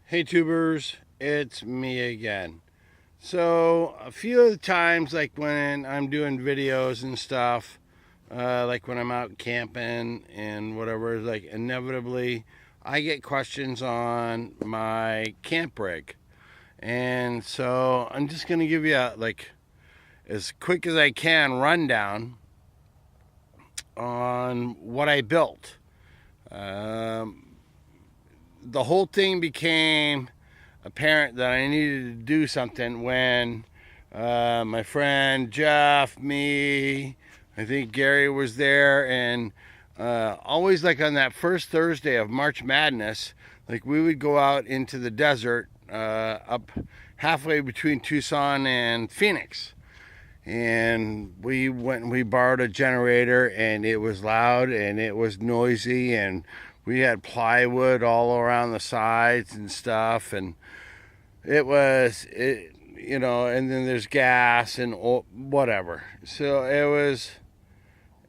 Hey tubers, it's me again. So a few of the times, like when I'm doing videos and stuff, like when I'm out camping and whatever, like inevitably I get questions on my camp rig. And so I'm just gonna give you a, like, as quick as I can rundown on what I built. Um, the whole thing became apparent that I needed to do something when my friend Jeff, me, I think Gary was there, and always like on that first Thursday of March Madness, like we would go out into the desert up halfway between Tucson and Phoenix. And we went and we borrowed a generator, and it was loud and it was noisy, and we had plywood all around the sides and stuff, and and then there's gas and whatever. So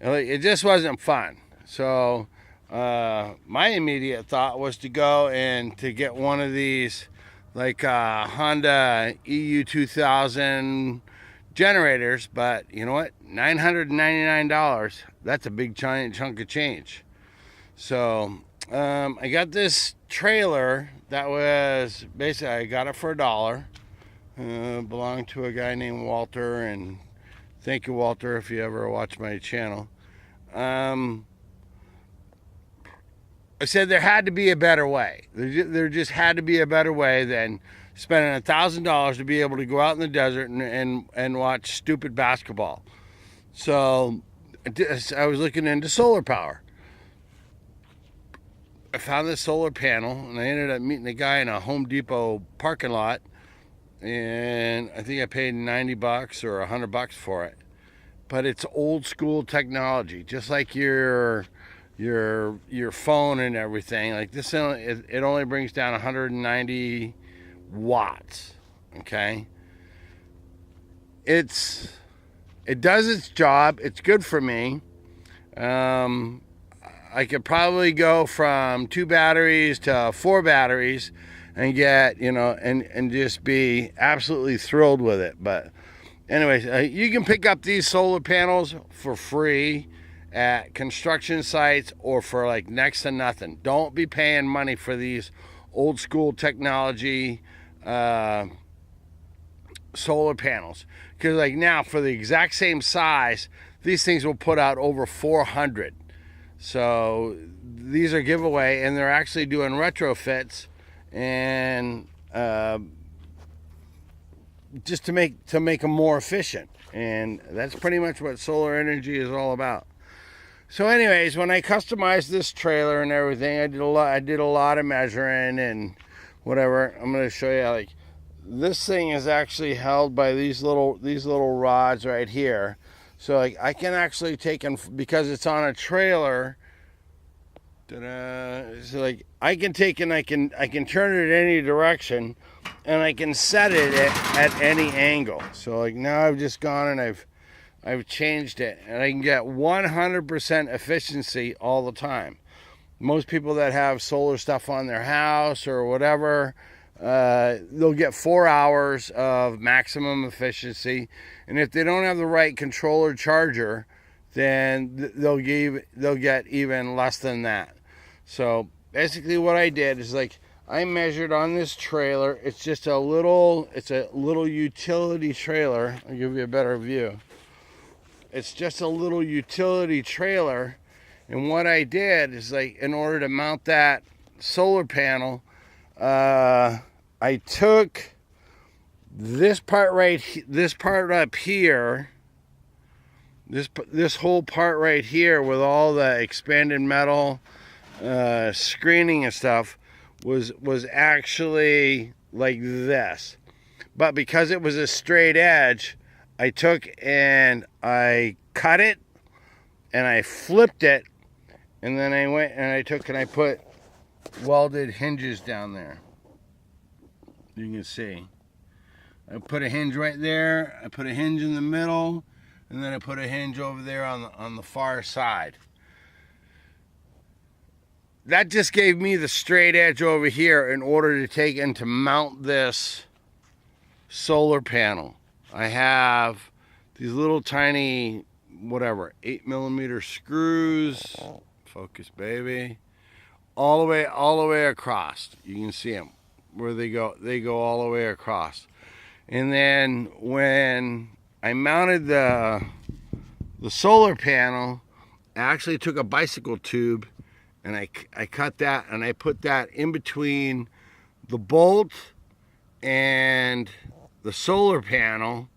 it just wasn't fun. So my immediate thought was to go and to get one of these, like Honda EU 2000 generators. But you know what? $999. That's a big giant chunk of change. So I got this trailer that was basically, I got it for $1. Belonged to a guy named Walter, and thank you, Walter, if you ever watch my channel. I said there had to be a better way. There just had to be a better way than spending $1,000 to be able to go out in the desert and watch stupid basketball. So I was looking into solar power. I found this solar panel, and I ended up meeting a guy in a Home Depot parking lot, and I think I paid $90 or $100 for it. But it's old school technology, just like your phone and everything. Like this, it only brings down 190 watts. Okay, it does its job. It's good for me. I could probably go from 2 batteries to 4 batteries and get, and just be absolutely thrilled with it. But anyways, you can pick up these solar panels for free at construction sites or for like next to nothing. Don't be paying money for these old school technology solar panels, because like now for the exact same size, these things will put out over 400. So these are giveaway, and they're actually doing retrofits, and just to make them more efficient. And that's pretty much what solar energy is all about. So anyways, when I customized this trailer and everything, I did a lot of measuring and whatever. I'm going to show you, like, this thing is actually held by these little rods right here. So like I can actually take them, because it's on a trailer. So like I can take and I can turn it in any direction, and I can set it at any angle. So like now I've just gone and I've changed it, and I can get 100% efficiency all the time. Most people that have solar stuff on their house or whatever, they'll get 4 hours of maximum efficiency, and if they don't have the right controller charger, then they'll get even less than that. So basically what I did is, like, I measured on this trailer. It's a little utility trailer. I'll give you a better view. It's just a little utility trailer, and what I did is, like, in order to mount that solar panel, I took this part up here, this whole part right here with all the expanded metal screening and stuff was actually like this. But because it was a straight edge, I took and I cut it and I flipped it, and then I went and I took and I put welded hinges down there. You can see I put a hinge right there, I put a hinge in the middle, and then I put a hinge over there on the far side. that just gave me the straight edge over here in order to take and to mount this solar panel. I have these little tiny, whatever, 8mm screws. Focus, baby. All the way across. You can see them where they go. They go all the way across. And then when I mounted the solar panel, I actually took a bicycle tube and I cut that and I put that in between the bolt and the solar panel.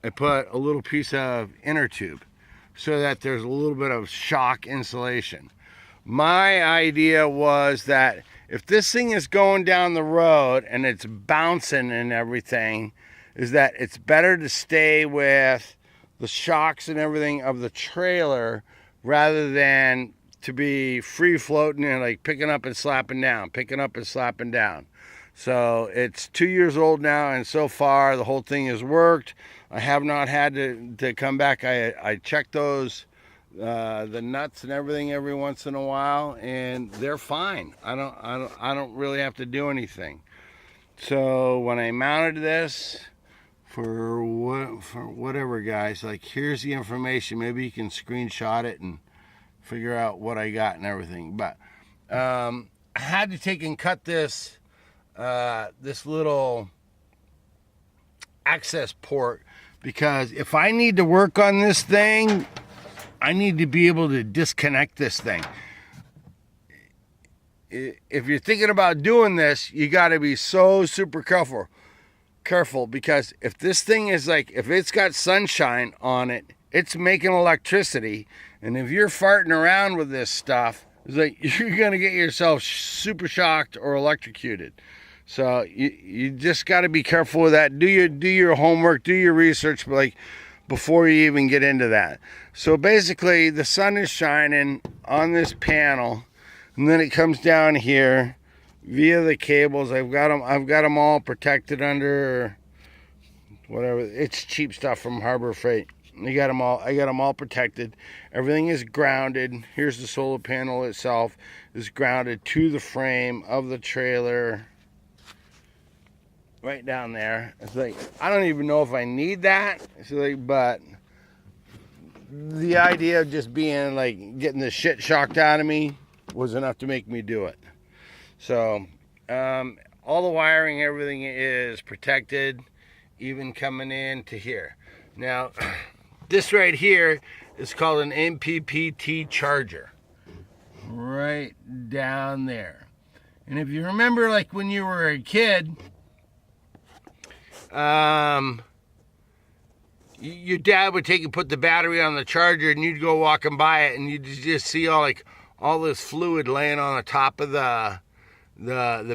I put a little piece of inner tube so that there's a little bit of shock insulation. My idea was that if this thing is going down the road and it's bouncing and everything, is that it's better to stay with the shocks and everything of the trailer rather than to be free floating and like picking up and slapping down, picking up and slapping down. So it's 2 years old now, and so far the whole thing has worked. I have not had to come back. I check those the nuts and everything every once in a while, and they're fine. I don't really have to do anything. So when I mounted this for whatever, guys, like here's the information. Maybe you can screenshot it and figure out what I got and everything. But I had to take and cut this this little access port, because if I need to work on this thing, I need to be able to disconnect this thing. If you're thinking about doing this, you got to be so super careful, because if this thing is like, if it's got sunshine on it, it's making electricity, and if you're farting around with this stuff, it's like you're gonna get yourself super shocked or electrocuted. So you just got to be careful with that. Do your homework, do your research, like before you even get into that. So basically, the sun is shining on this panel, and then it comes down here via the cables. I've got them all protected under whatever. It's cheap stuff from Harbor Freight. I got them all protected. Everything is grounded. Here's the solar panel itself is grounded to the frame of the trailer. Right down there. It's like, I don't even know if I need that. It's like, but the idea of just being like getting the shit shocked out of me was enough to make me do it. So all the wiring, everything is protected, even coming in to here. Now this right here is called an MPPT charger, right down there. And if you remember, like when you were a kid, your dad would take and put the battery on the charger, and you'd go walking by it, and you'd just see all this fluid laying on the top of the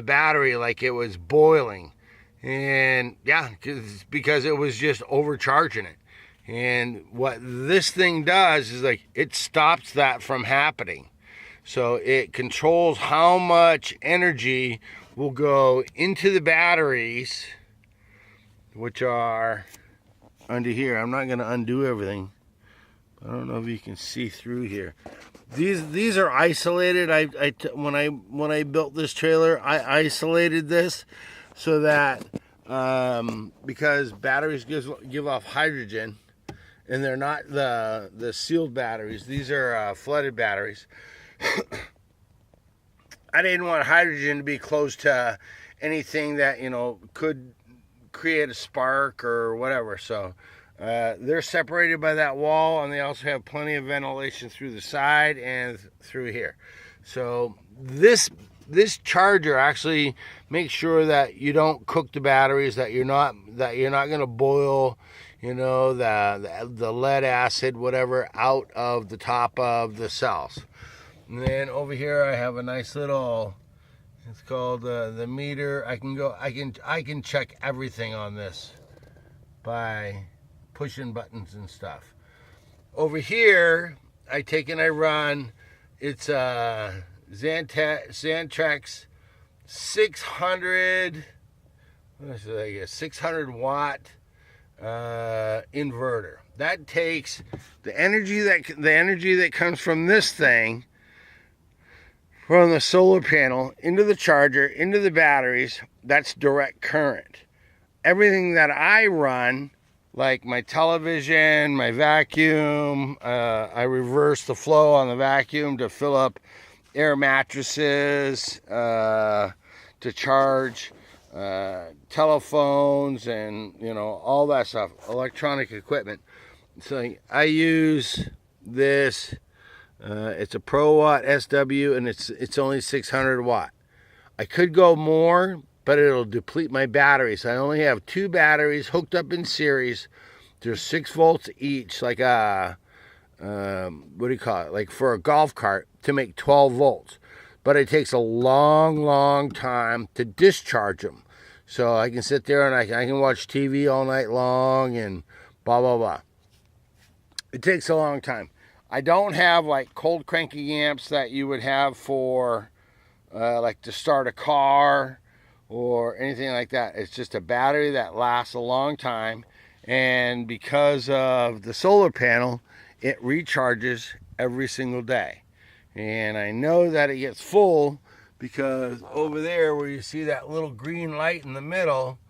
battery like it was boiling. And yeah, because it was just overcharging it. And what this thing does is like it stops that from happening. So it controls how much energy will go into the batteries, which are under here. I'm not going to undo everything. I don't know if you can see through here. These are isolated. When I built this trailer, I isolated this so that because batteries give off hydrogen, and they're not the sealed batteries. These are flooded batteries. I didn't want hydrogen to be close to anything that could create a spark or whatever. So they're separated by that wall, and they also have plenty of ventilation through the side and through here. So this charger actually makes sure that you don't cook the batteries, that you're not going to boil the lead acid, whatever, out of the top of the cells. And then over here I have a nice little, it's called the meter. I can check everything on this by pushing buttons and stuff. Over here, I take and I run. It's a Xantrex 600 watt inverter. That takes the energy that comes from this thing, from the solar panel into the charger, into the batteries. That's direct current. Everything that I run, like my television, my vacuum, I reverse the flow on the vacuum to fill up air mattresses, to charge telephones, and all that stuff, electronic equipment. So I use this. It's a Pro Watt SW, and it's only 600 watt. I could go more, but it'll deplete my batteries. I only have 2 batteries hooked up in series. They're 6 volts each, like a what do you call it? Like for a golf cart, to make 12 volts. But it takes a long time to discharge them. So I can sit there and I can watch TV all night long and blah blah blah. It takes a long time. I don't have like cold cranking amps that you would have for like to start a car or anything like that. It's just a battery that lasts a long time, and because of the solar panel, it recharges every single day. And I know that it gets full because over there where you see that little green light in the middle,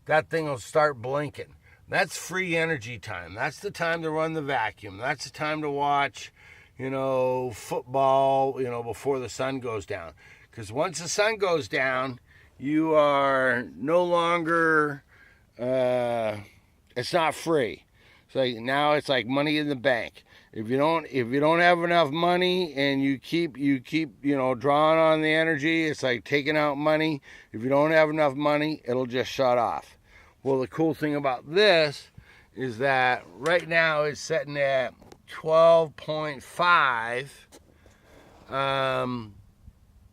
that thing will start blinking. That's free energy time. That's the time to run the vacuum. That's the time to watch, football, before the sun goes down. Because once the sun goes down, you are no longer, it's not free. So now it's like money in the bank. If you don't have enough money and you keep drawing on the energy, it's like taking out money. If you don't have enough money, it'll just shut off. Well, the cool thing about this is that right now it's setting at 12.5.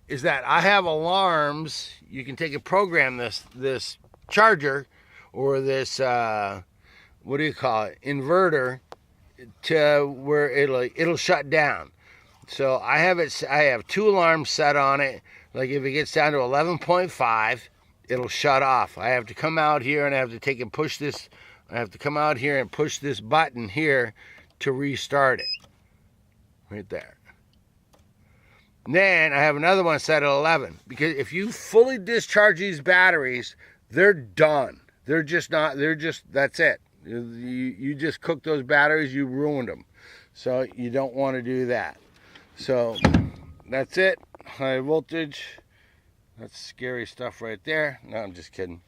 Is that I have alarms. You can take and program this charger or this what do you call it, inverter, to where it'll shut down. So I have 2 alarms set on it. Like if it gets down to 11.5, it'll shut off. I have to come out here and I have to take and push this. I have to come out here and push this button here to restart it. Right there. And then I have another one set at 11, because if you fully discharge these batteries, they're done. That's it. You just cook those batteries, you ruined them. So you don't want to do that. So that's it. High voltage. That's scary stuff right there. No, I'm just kidding.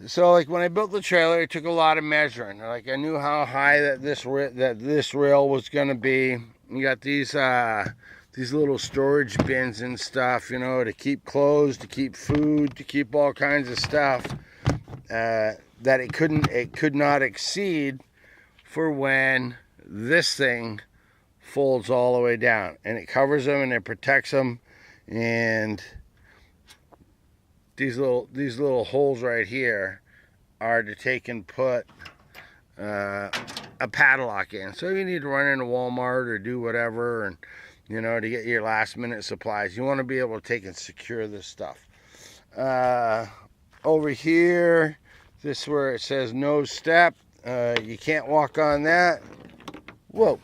So like when I built the trailer, it took a lot of measuring. Like I knew how high that this rail was going to be. You got these little storage bins and stuff, to keep clothes, to keep food, to keep all kinds of stuff that it could not exceed for when this thing folds all the way down, and it covers them and it protects them. And these little holes right here are to take and put a padlock in. So you need to run into Walmart or do whatever, and to get your last minute supplies. You want to be able to take and secure this stuff. Over here, this is where it says no step. You can't walk on that. Whoa.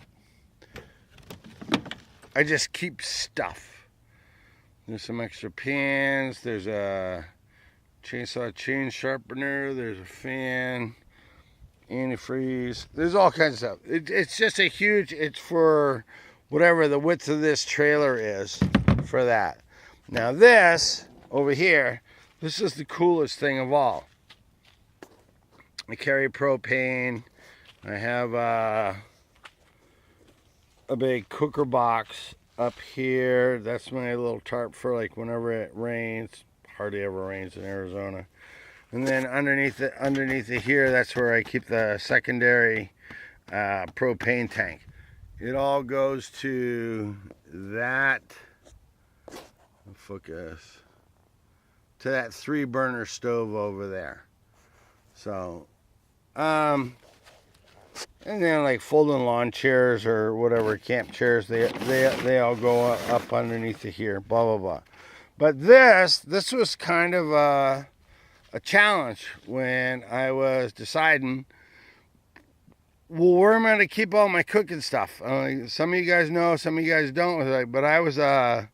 I just keep stuff. There's some extra pins. There's a chainsaw chain sharpener. There's a fan, antifreeze. There's all kinds of stuff. It's just it's for whatever the width of this trailer is for that. Now this over here, this is the coolest thing of all. I carry propane. I have a big cooker box up here. That's my little tarp for like whenever it rains. Hardly ever rains in Arizona. And then underneath it here, that's where I keep the secondary propane tank. It all goes to that focus, to that 3-burner stove over there. So and then like folding lawn chairs or whatever, camp chairs, they all go up underneath it here, blah blah blah. But this was kind of a challenge when I was deciding well, where am I going to keep all my cooking stuff? Some of you guys know, some of you guys don't. But I was a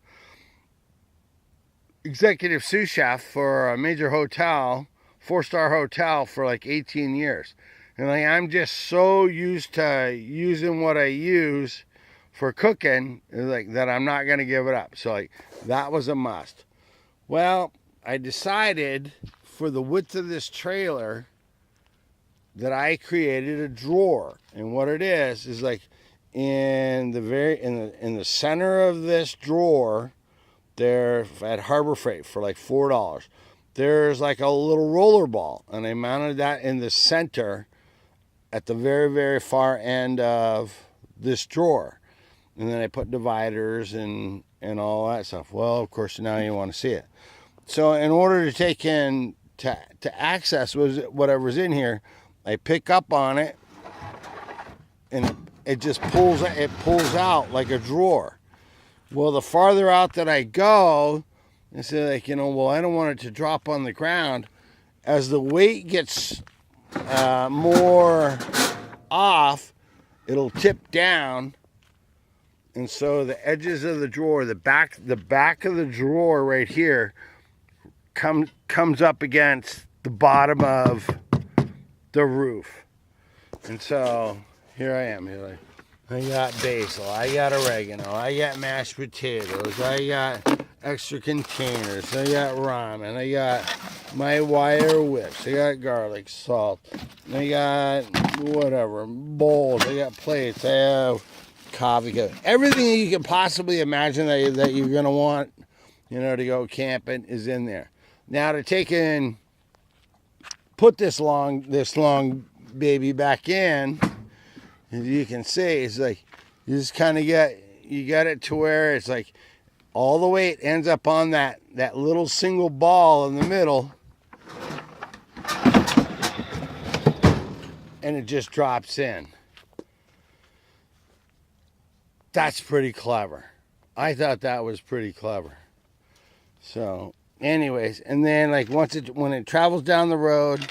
executive sous chef for a major hotel, 4-star hotel, for like 18 years. And like, I'm just so used to using what I use for cooking, like, that I'm not going to give it up. So like, that was a must. Well, I decided for the width of this trailer that I created a drawer. And what it is like in the center of this drawer, there at Harbor Freight for like $4, there's like a little roller ball, and I mounted that in the center at the very, very far end of this drawer. And then I put dividers and all that stuff. Well, of course, now you want to see it. So in order to take in, to access whatever's in here, I pick up on it, and it just pulls out like a drawer. Well, the farther out that I go, it's like, well, I don't want it to drop on the ground. As the weight gets more off, it'll tip down. And so the edges of the drawer, the back of the drawer right here comes up against the bottom of the roof. And so here I am. Here I got basil, I got oregano, I got mashed potatoes, I got extra containers, I got ramen, I got my wire whips, I got garlic, salt, I got whatever, bowls, I got plates, I have coffee cup, everything you can possibly imagine that you're gonna want, to go camping is in there. Now to take in, put this long baby back in, as you can see, it's like you just kind of get it to where it's like all the weight ends up on that little single ball in the middle, and it just drops in. That's pretty clever. I thought that was pretty clever. So anyways, and then like when it travels down the road,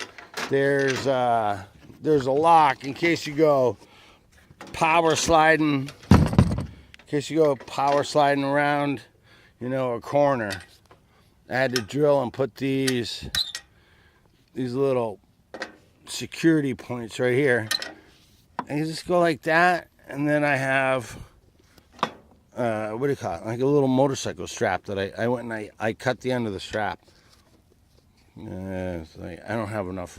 there's a lock in case you go power sliding around, a corner. I had to drill and put these little security points right here. And you just go like that, and then I have what do you call it? Like a little motorcycle strap that I went and I cut the end of the strap. It's like, I don't have enough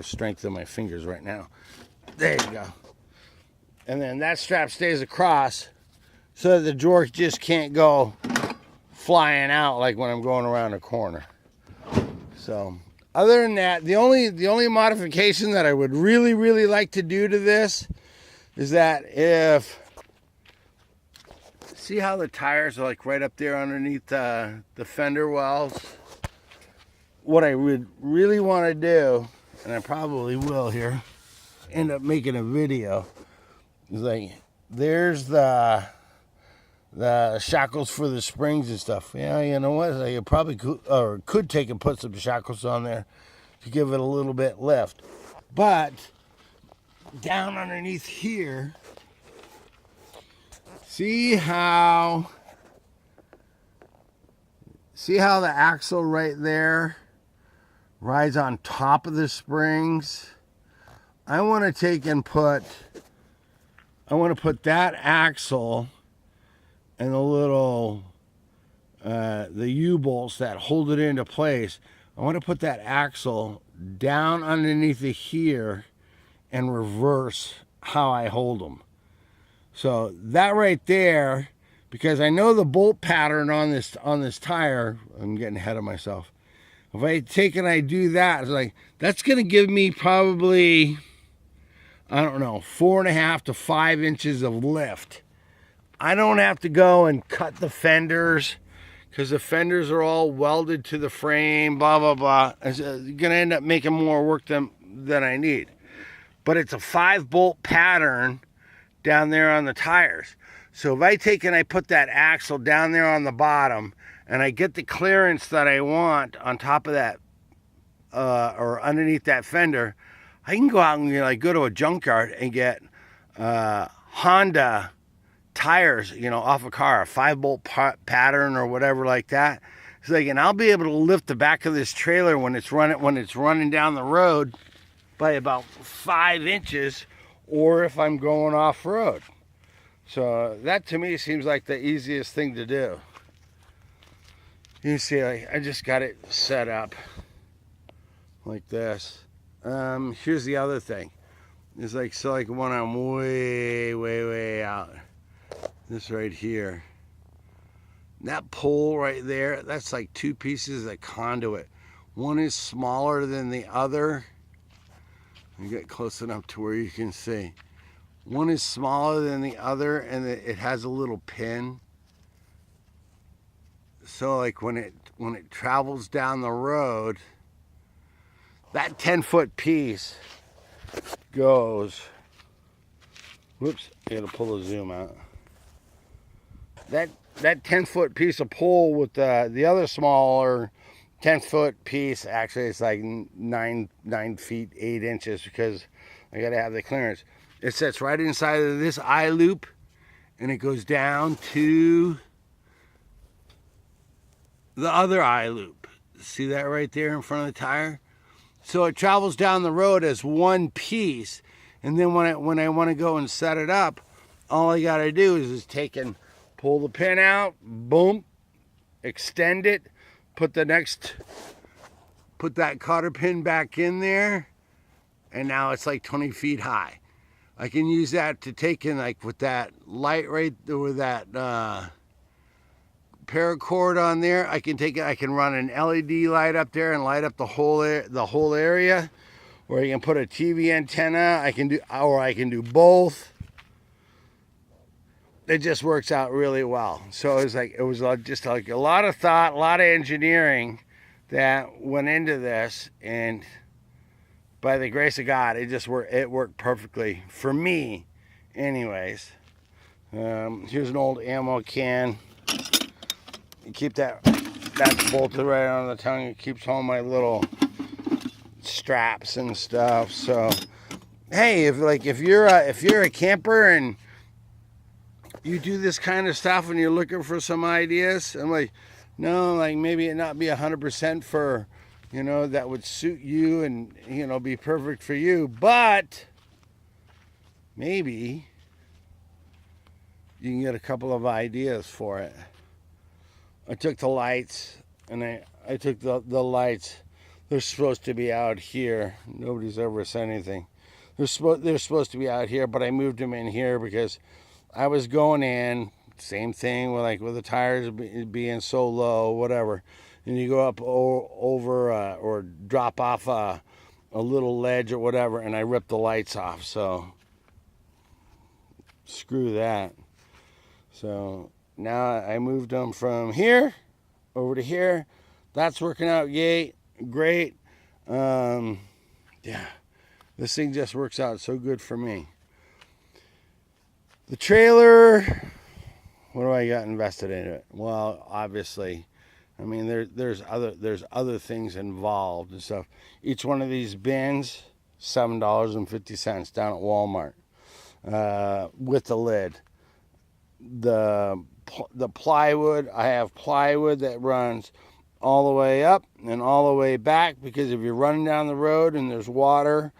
strength in my fingers right now. There you go. And then that strap stays across so that the drawer just can't go flying out like when I'm going around a corner. So other than that, the only modification that I would really, really like to do to this is that see how the tires are like right up there underneath the fender wells? What I would really want to do, and I probably will here, end up making a video, is like, there's the shackles for the springs and stuff. Yeah, you know what? I probably could take and put some shackles on there to give it a little bit lift. But down underneath here, see how the axle right there rides on top of the springs? I want to take and put that axle and the little the U-bolts that hold it into place. I want to put that axle down underneath it here and reverse how I hold them. So that right there, because I know the bolt pattern on this tire, I'm getting ahead of myself. If I take and I do that, it's like, that's going to give me probably, I don't know, 4.5 to 5 inches of lift. I don't have to go and cut the fenders, because the fenders are all welded to the frame, blah, blah, blah. It's going to end up making more work than I need. But it's a 5-bolt pattern down there on the tires. So if I take and I put that axle down there on the bottom, and I get the clearance that I want on top of that, or underneath that fender, I can go out and like go to a junkyard and get Honda tires, off a car, a 5-bolt pattern or whatever like that. It's like, and I'll be able to lift the back of this trailer when it's running down the road by about 5 inches, or if I'm going off road. So that to me seems like the easiest thing to do. You see, I just got it set up like this. Here's the other thing. It's like, so like when I'm way out, this right here, that pole right there, that's like 2 pieces of conduit. One is smaller than the other. You get close enough to where you can see. One is smaller than the other, and it has a little pin. So like when it travels down the road, that 10-foot piece goes, whoops, I gotta pull the zoom out. That 10-foot piece of pole with the other smaller 10-foot piece, actually it's like 9 feet 8 inches because I gotta have the clearance. It sits right inside of this eye loop, and it goes down to the other eye loop. See that right there in front of the tire? So it travels down the road as one piece, and then when I want to go and set it up, all I gotta do is take and pull the pin out, boom, extend it, put that cotter pin back in there, and now it's like 20 feet high. I can use that to take in, like with that light right there, with that paracord on there. I can take it, I can run an LED light up there and light up the whole area, or you can put a TV antenna. I can do both. It just works out really well. So it was just like a lot of thought, a lot of engineering that went into this, and by the grace of God, it worked perfectly for me anyways. Here's an old ammo can. You keep that's bolted right on the tongue. It keeps all my little straps and stuff. So hey, if you're a camper and you do this kind of stuff and you're looking for some ideas, I'm like, no, like maybe it not be 100% for, that would suit you and, be perfect for you, but maybe you can get a couple of ideas for it. I took the lights, and I took the lights. They're supposed to be out here. Nobody's ever said anything. They're supposed to be out here, but I moved them in here because I was going in, same thing with the tires being so low, whatever. And you go up over or drop off a little ledge or whatever, and I ripped the lights off. So screw that. So now I moved them from here over to here. That's working out great. Yeah, this thing just works out so good for me. The trailer, what do I got invested in it? Well, obviously, I mean there's other things involved and stuff. Each one of these bins, $7.50 down at Walmart, with the lid. The plywood, I have plywood that runs all the way up and all the way back, because if you're running down the road and there's water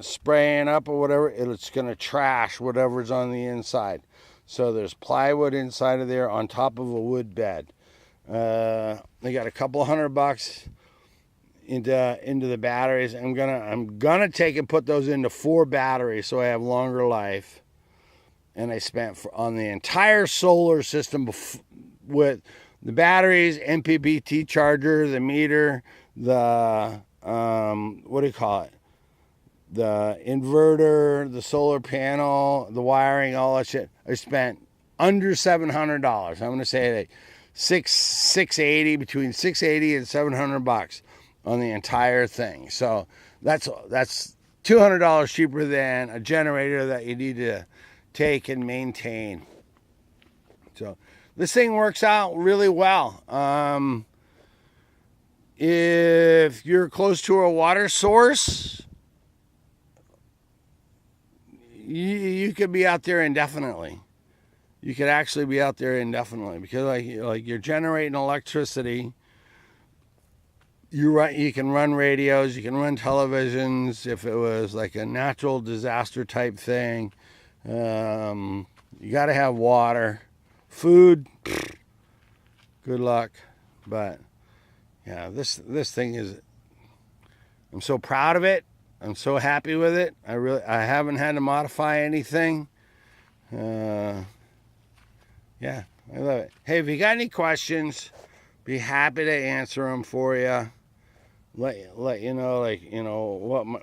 spraying up or whatever, it's going to trash whatever's on the inside. So there's plywood inside of there on top of a wood bed. I got a couple $100 into the batteries. I'm gonna take and put those into 4 batteries so I have longer life. And I spent on the entire solar system with the batteries, MPPT charger, the meter, the what do you call it? The inverter, the solar panel, the wiring, all that shit. I spent under $700. I'm gonna say like $680, between $680 and $700 on the entire thing. So that's $200 cheaper than a generator that you need to take and maintain. So this thing works out really well. If you're close to a water source, you could be out there indefinitely. You could actually be out there indefinitely because like you're generating electricity. You can run radios, you can run televisions if it was like a natural disaster type thing. You got to have water, food. Good luck, but yeah, this thing is. I'm so proud of it. I'm so happy with it. I haven't had to modify anything. Yeah, I love it. Hey, if you got any questions, be happy to answer them for you. Let you know, like, you know,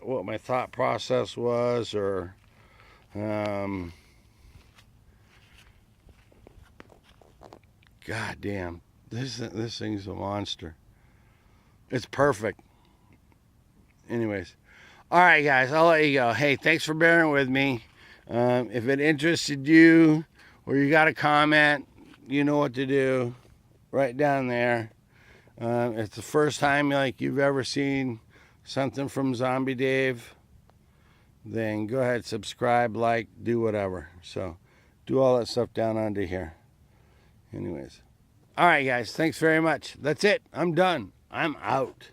what my thought process was, or God damn, this thing's a monster. It's perfect. Anyways, all right, guys, I'll let you go. Hey, thanks for bearing with me. If it interested you, or you got a comment, you know what to do. Right down there. If it's the first time like you've ever seen something from Zombie Dave, then go ahead, subscribe, like, do whatever. So do all that stuff down under here. Anyways. All right, guys, thanks very much. That's it. I'm done. I'm out.